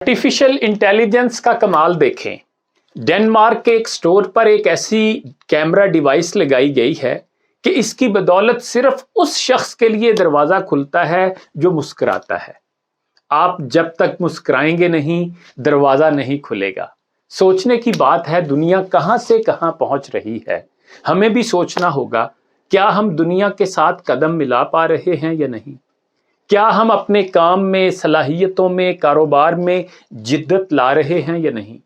Artificial intelligence का कमाल देखें। डेनमार्क के एक स्टोर पर एक ऐसी कैमरा डिवाइस लगाई गई है कि इसकी बदौलत सिर्फ उस शख्स के लिए दरवाजा खुलता है जो मुस्कुराता है। आप जब तक मुस्कुराएंगे नहीं, दरवाजा नहीं खुलेगा। सोचने की बात है, दुनिया कहां से कहां पहुंच रही है। हमें भी सोचना होगा, क्या हम दुनिया के साथ कदम मिला पा रहे हैं या नहीं। क्या हम अपने काम में, सलाहियतों में, कारोबार में जिद्दत ला रहे हैं या नहीं।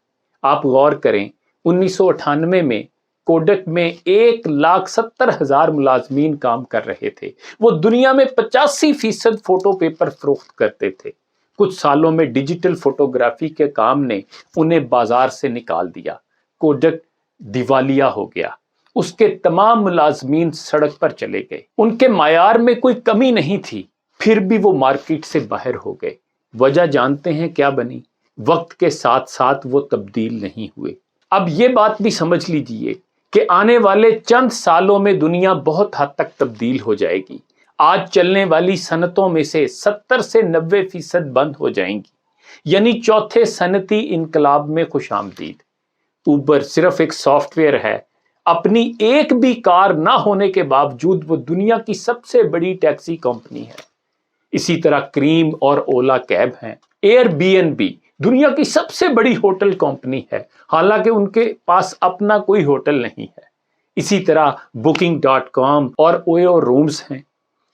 आप गौर करें, 1998 में कोडक में 1,70,000 मुलाजमीन काम कर रहे थे। वो दुनिया में 85% फोटो पेपर फरोख्त करते थे। कुछ सालों में डिजिटल फोटोग्राफी के काम ने उन्हें बाजार से निकाल दिया। कोडक दिवालिया हो गया। उसके तमाम मुलाजमीन सड़क पर चले गए। उनके मायार में कोई कमी नहीं थी, फिर भी वो मार्केट से बाहर हो गए। वजह जानते हैं क्या बनी? वक्त के साथ साथ वो तब्दील नहीं हुए। अब ये बात भी समझ लीजिए कि आने वाले चंद सालों में दुनिया बहुत हद तक तब्दील हो जाएगी। आज चलने वाली सनतों में से 70 से 90% बंद हो जाएंगी, यानी चौथे सनती इनकलाब में खुशामदीद। उबर सिर्फ एक सॉफ्टवेयर है। अपनी एक भी कार ना होने के बावजूद वो दुनिया की सबसे बड़ी टैक्सी कंपनी है। इसी तरह क्रीम और ओला कैब हैं। एयरबीएनबी दुनिया की सबसे बड़ी होटल कंपनी है, हालांकि उनके पास अपना कोई होटल नहीं है। इसी तरह Booking.com और ओयो रूम्स हैं।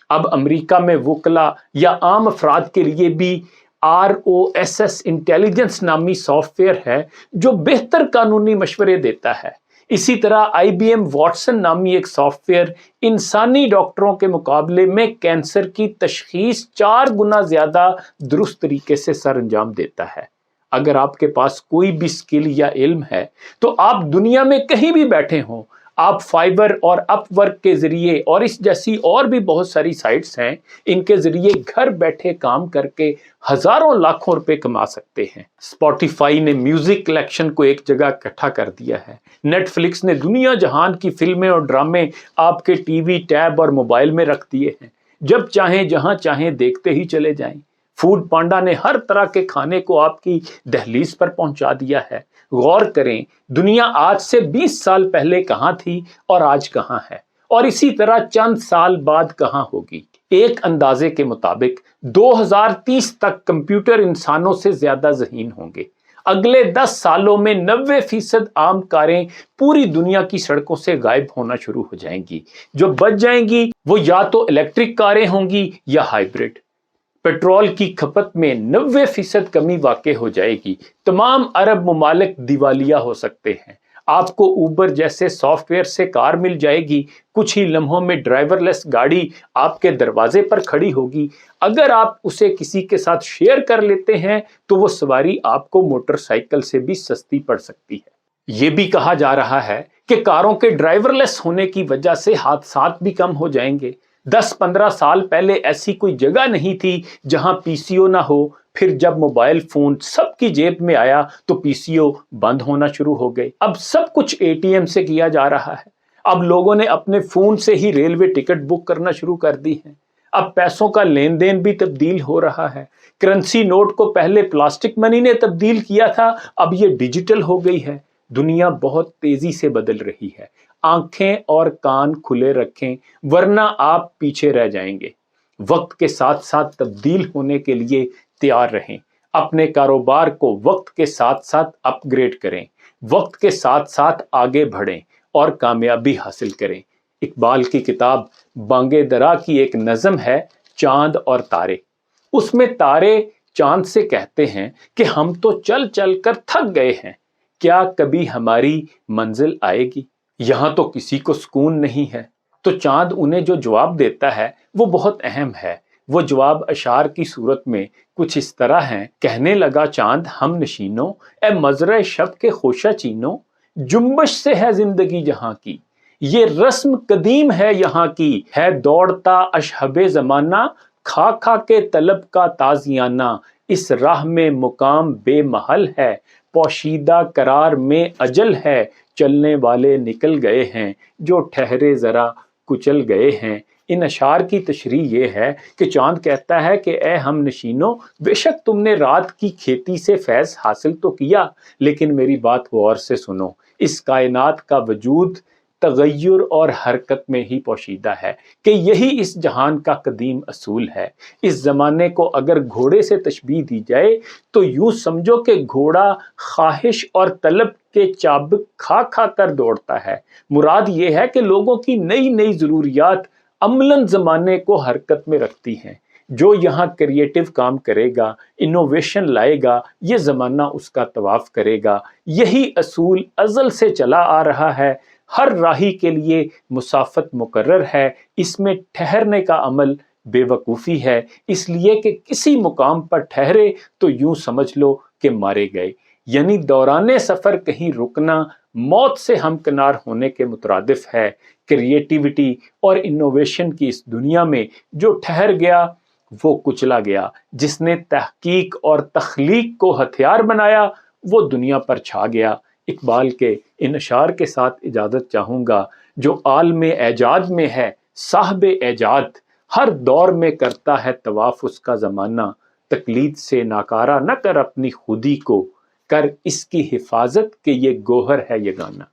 अब अमेरिका में वुकला या आम अफराद के लिए भी ROSS इंटेलिजेंस नामी सॉफ्टवेयर है जो बेहतर कानूनी मशवरे देता है। इसी तरह IBM वॉटसन नामी एक सॉफ्टवेयर इंसानी डॉक्टरों के मुकाबले में कैंसर की तशखीस 4 गुना ज्यादा दुरुस्त तरीके से सर अंजाम देता है। अगर आपके पास कोई भी स्किल या इल्म है तो आप दुनिया में कहीं भी बैठे हों, आप फाइबर और अपवर्क के जरिए और इस जैसी और भी बहुत सारी साइट्स हैं, इनके जरिए घर बैठे काम करके हजारों लाखों रुपए कमा सकते हैं। स्पॉटिफाई ने म्यूजिक कलेक्शन को एक जगह इकट्ठा कर दिया है। नेटफ्लिक्स ने दुनिया जहान की फिल्में और ड्रामे आपके टीवी, टैब और मोबाइल में रख दिए हैं। जब चाहें जहां चाहें देखते ही चले जाएं। फूड पांडा ने हर तरह के खाने को आपकी दहलीज पर पहुंचा दिया है। गौर करें, दुनिया आज से 20 साल पहले कहां थी और आज कहां है, और इसी तरह चंद साल बाद कहां होगी। एक अंदाजे के मुताबिक 2030 तक कंप्यूटर इंसानों से ज्यादा ज़हीन होंगे। अगले 10 सालों में 90% आम कारें पूरी दुनिया की सड़कों से गायब होना शुरू हो जाएंगी। जो बच जाएंगी वो या तो इलेक्ट्रिक कारें होंगी या हाइब्रिड। पेट्रोल की खपत में 90% कमी वाक़ई हो जाएगी। तमाम अरब मुमालिक दिवालिया हो सकते हैं। आपको उबर जैसे सॉफ्टवेयर से कार मिल जाएगी। कुछ ही लम्हों में ड्राइवरलेस गाड़ी आपके दरवाजे पर खड़ी होगी। अगर आप उसे किसी के साथ शेयर कर लेते हैं तो वो सवारी आपको मोटरसाइकिल से भी सस्ती पड़ सकती है। ये भी कहा जा रहा है कि कारों के ड्राइवरलेस होने की वजह से हादसात भी कम हो जाएंगे। 10-15 साल पहले ऐसी कोई जगह नहीं थी जहां पीसीओ ना हो। फिर जब मोबाइल फोन सबकी जेब में आया तो पीसीओ बंद होना शुरू हो गए। अब सब कुछ एटीएम से किया जा रहा है। अब लोगों ने अपने फोन से ही रेलवे टिकट बुक करना शुरू कर दी है। अब पैसों का लेन देन भी तब्दील हो रहा है। करेंसी नोट को पहले प्लास्टिक मनी ने तब्दील किया था, अब ये डिजिटल हो गई है। दुनिया बहुत तेजी से बदल रही है। आंखें और कान खुले रखें, वरना आप पीछे रह जाएंगे। वक्त के साथ साथ तब्दील होने के लिए तैयार रहें। अपने कारोबार को वक्त के साथ साथ अपग्रेड करें। वक्त के साथ साथ आगे बढ़ें और कामयाबी हासिल करें। इकबाल की किताब बांगे दरा की एक नज़म है, चांद और तारे। उसमें तारे चांद से कहते हैं कि हम तो चल चल कर थक गए हैं, क्या कभी हमारी मंजिल आएगी। यहां तो किसी को सुकून नहीं है। तो चांद उन्हें जो जवाब देता है वो बहुत अहम है। वो जवाब अशार की सूरत में कुछ इस तरह है। कहने लगा चांद हम नशीनों, ए मजरे शब के खोशा चीनों, जुम्बश से है जिंदगी जहां की, ये रस्म कदीम है यहाँ की, है दौड़ता अशहबे जमाना, खा खा के तलब का ताजियाना, इस राह में मुकाम बेमहल है, पोशीदा करार में अजल है, चलने वाले निकल गए हैं, जो ठहरे जरा कुचल गए हैं, ان اشعار کی تشریح یہ ہے کہ چاند کہتا ہے کہ اے ہم نشینوں، بے شک تم نے رات کی کھیتی سے فیض حاصل تو کیا، لیکن میری بات غور سے سنو، اس کائنات کا وجود تغیر اور حرکت میں ہی پوشیدہ ہے، کہ یہی اس جہان کا قدیم اصول ہے۔ اس زمانے کو اگر گھوڑے سے تشبیہ دی جائے تو یوں سمجھو کہ گھوڑا خواہش اور طلب کے چابک کھا کھا کر دوڑتا ہے۔ مراد یہ ہے کہ لوگوں کی نئی نئی ضروریات عملاً زمانے کو حرکت میں رکھتی ہیں۔ جو یہاں کریٹو کام کرے گا، انوویشن لائے گا، یہ زمانہ اس کا طواف کرے گا۔ یہی اصول ازل سے چلا آ رہا ہے۔ ہر راہی کے لیے مسافت مقرر ہے، اس میں ٹھہرنے کا عمل بے وقوفی ہے، اس لیے کہ کسی مقام پر ٹھہرے تو یوں سمجھ لو کہ مارے گئے، یعنی دوران سفر کہیں رکنا موت سے ہمکنار ہونے کے مترادف ہے۔ کریٹیوٹی اور انوویشن کی اس دنیا میں جو ٹھہر گیا وہ کچلا گیا، جس نے تحقیق اور تخلیق کو ہتھیار بنایا وہ دنیا پر چھا گیا۔ اقبال کے ان اشعار کے ساتھ اجازت چاہوں گا۔ جو عالم ایجاد میں ہے صاحب ایجاد، ہر دور میں کرتا ہے طواف اس کا زمانہ، تقلید سے ناکارہ نہ کر اپنی خودی کو، کر اس کی حفاظت کہ یہ گوہر ہے یگانہ۔